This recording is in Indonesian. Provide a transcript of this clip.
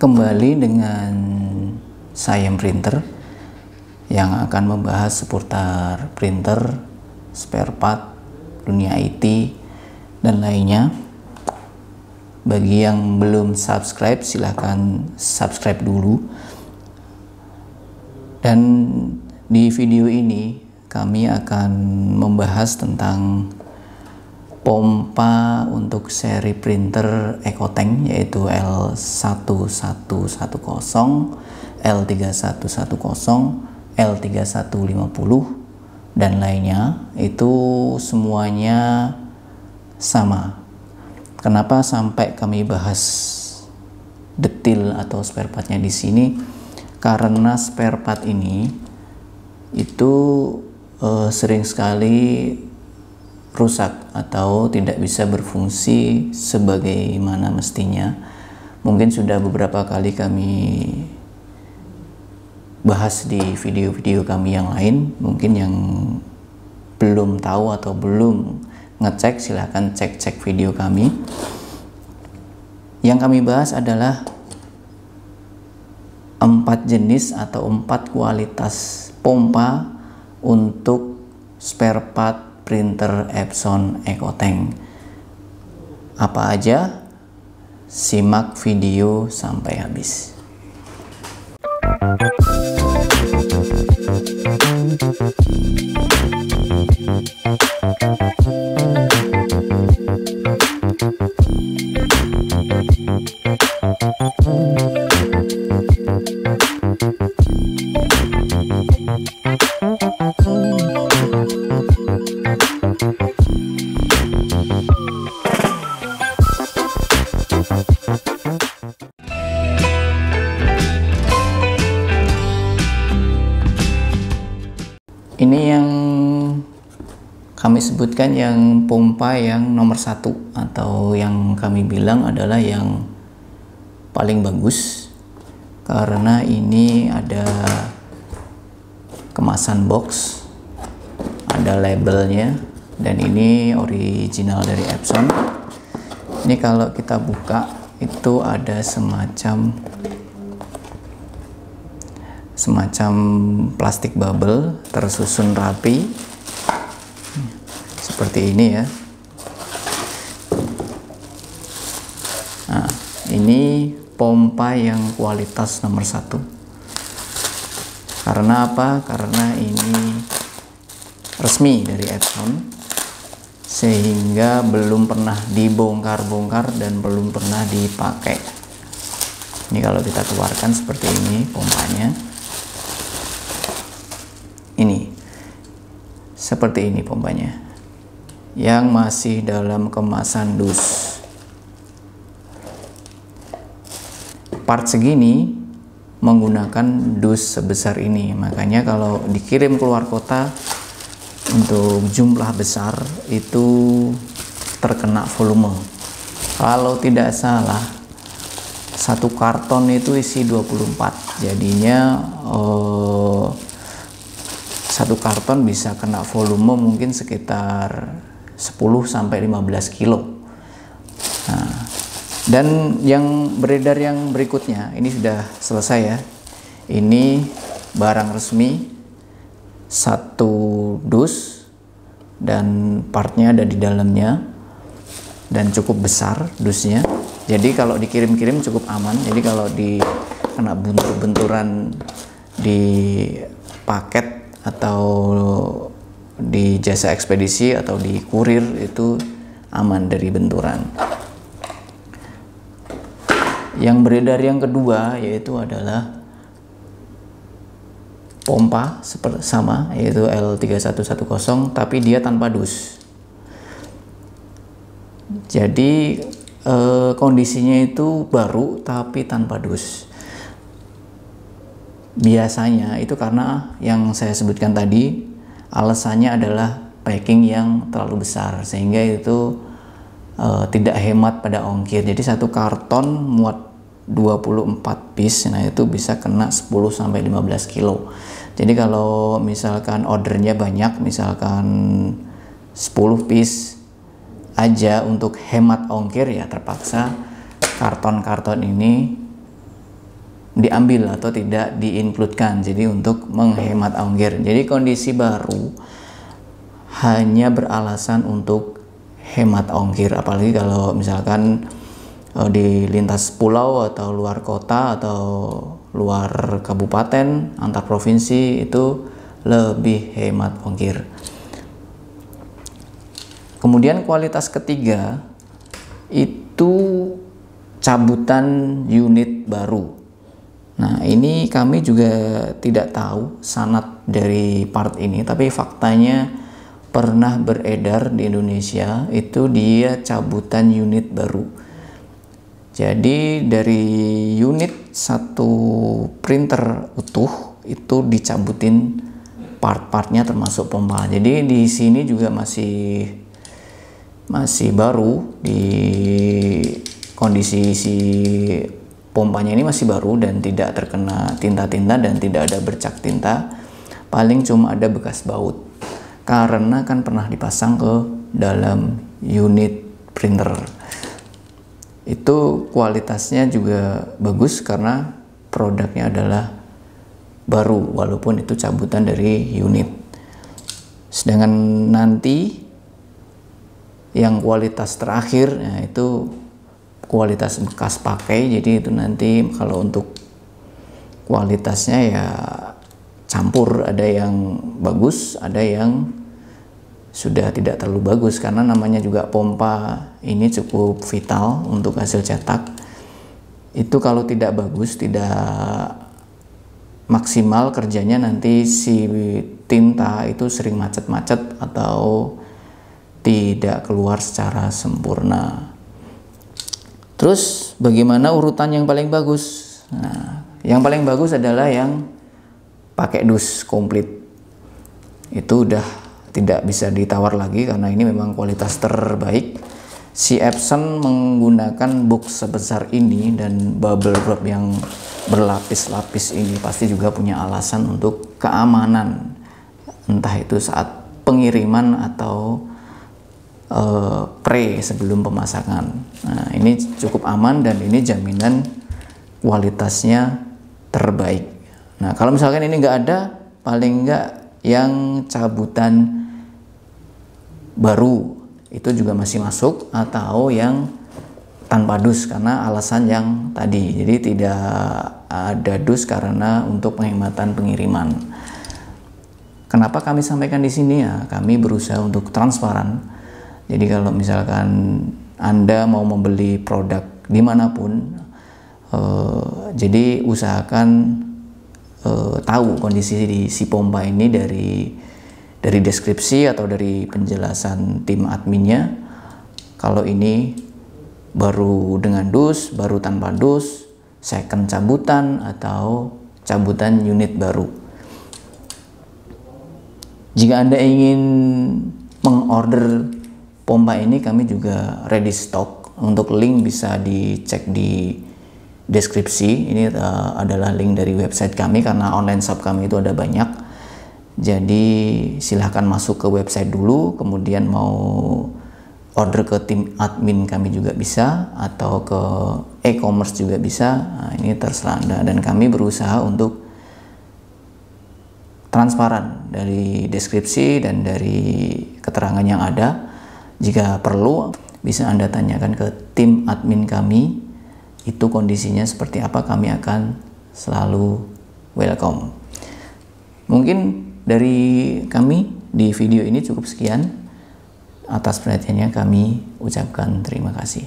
Kembali dengan Sayem Printer yang akan membahas seputar printer, spare part, dunia IT, dan lainnya. Bagi yang belum subscribe, silahkan subscribe dulu. Dan di video ini kami akan membahas tentang pompa untuk seri printer Ecotank, yaitu L1110, L3110, L3150 dan lainnya. Itu semuanya sama. Kenapa sampai kami bahas detail atau spare partnya di sini? Karena spare part ini itu sering sekali rusak atau tidak bisa berfungsi sebagaimana mestinya. Mungkin sudah beberapa kali kami bahas di video-video kami yang lain. Mungkin yang belum tahu atau belum ngecek, silahkan cek video kami. Yang kami bahas adalah 4 jenis atau 4 kualitas pompa untuk spare part printer Epson Ecotank. Apa aja? Simak video sampai habis. Ini yang kami sebutkan yang pompa yang nomor 1, atau yang kami bilang adalah yang paling bagus, karena ini ada kemasan box, ada labelnya, dan ini original dari Epson. Ini kalau kita buka itu ada semacam plastik bubble tersusun rapi seperti ini ya. Nah, ini pompa yang kualitas nomor 1. Karena apa? Karena ini resmi dari Epson, sehingga belum pernah dibongkar-bongkar dan belum pernah dipakai. Ini kalau kita keluarkan seperti ini pompanya. Ini seperti ini pompanya yang masih dalam kemasan dus. Part segini menggunakan dus sebesar ini, makanya kalau dikirim keluar kota untuk jumlah besar itu terkena volume. Kalau tidak salah satu karton itu isi 24, jadinya satu karton bisa kena volume mungkin sekitar 10-15 kilo. Nah, dan yang beredar yang berikutnya ini sudah selesai ya. Ini barang resmi, satu dus dan partnya ada di dalamnya, dan cukup besar dusnya. Jadi kalau dikirim-kirim cukup aman. Jadi kalau kena benturan di paket atau di jasa ekspedisi atau di kurir itu aman dari benturan. Yang beredar yang kedua yaitu adalah pompa seperti sama, yaitu L3110, tapi dia tanpa dus. Jadi kondisinya itu baru tapi tanpa dus. Biasanya itu karena yang saya sebutkan tadi, alasannya adalah packing yang terlalu besar, sehingga itu tidak hemat pada ongkir. Jadi satu karton muat 24 piece, nah itu bisa kena 10-15 kilo. Jadi kalau misalkan ordernya banyak, misalkan 10 piece aja, untuk hemat ongkir ya terpaksa karton-karton ini diambil atau tidak diinkludkan, jadi untuk menghemat ongkir. Jadi kondisi baru hanya beralasan untuk hemat ongkir, apalagi kalau misalkan di lintas pulau atau luar kota atau luar kabupaten antar provinsi, itu lebih hemat ongkir. Kemudian kualitas ketiga itu cabutan unit baru. Nah, ini kami juga tidak tahu sanad dari part ini, tapi faktanya pernah beredar di Indonesia, itu dia cabutan unit baru. Jadi dari unit satu printer utuh itu dicabutin part-partnya termasuk pompa. Jadi di sini juga masih baru, di kondisi si pompanya ini masih baru dan tidak terkena tinta-tinta dan tidak ada bercak tinta, paling cuma ada bekas baut karena kan pernah dipasang ke dalam unit printer. Itu kualitasnya juga bagus karena produknya adalah baru walaupun itu cabutan dari unit. Sedangkan nanti yang kualitas terakhir, nah itu kualitas bekas pakai, jadi itu nanti kalau untuk kualitasnya ya campur, ada yang bagus, ada yang sudah tidak terlalu bagus, karena namanya juga pompa ini cukup vital untuk hasil cetak. Itu kalau tidak bagus, tidak maksimal kerjanya, nanti si tinta itu sering macet-macet atau tidak keluar secara sempurna. Terus bagaimana urutan yang paling bagus? Nah, yang paling bagus adalah yang pakai dus komplit. Itu udah tidak bisa ditawar lagi karena ini memang kualitas terbaik. Si Epson menggunakan box sebesar ini dan bubble wrap yang berlapis-lapis ini pasti juga punya alasan untuk keamanan, entah itu saat pengiriman atau sebelum pemasangan. Nah, ini cukup aman dan ini jaminan kualitasnya terbaik. Nah, kalau misalkan ini nggak ada, paling nggak yang cabutan baru itu juga masih masuk, atau yang tanpa dus karena alasan yang tadi. Jadi tidak ada dus karena untuk penghematan pengiriman. Kenapa kami sampaikan di sini ya? Kami berusaha untuk transparan. Jadi kalau misalkan Anda mau membeli produk dimanapun, jadi usahakan tahu kondisi di si pompa ini dari deskripsi atau dari penjelasan tim adminnya. Kalau ini baru dengan dus, baru tanpa dus, second cabutan, atau cabutan unit baru. Jika Anda ingin mengorder pompa ini, kami juga ready stock. Untuk link bisa dicek di deskripsi. Ini adalah link dari website kami karena online shop kami itu ada banyak. Jadi silahkan masuk ke website dulu, kemudian mau order ke tim admin kami juga bisa, atau ke e-commerce juga bisa. Nah, ini terserah Anda, dan kami berusaha untuk transparan dari deskripsi dan dari keterangan yang ada. Jika perlu bisa Anda tanyakan ke tim admin kami, itu kondisinya seperti apa, kami akan selalu welcome. Mungkin dari kami di video ini cukup sekian. Atas perhatiannya kami ucapkan terima kasih.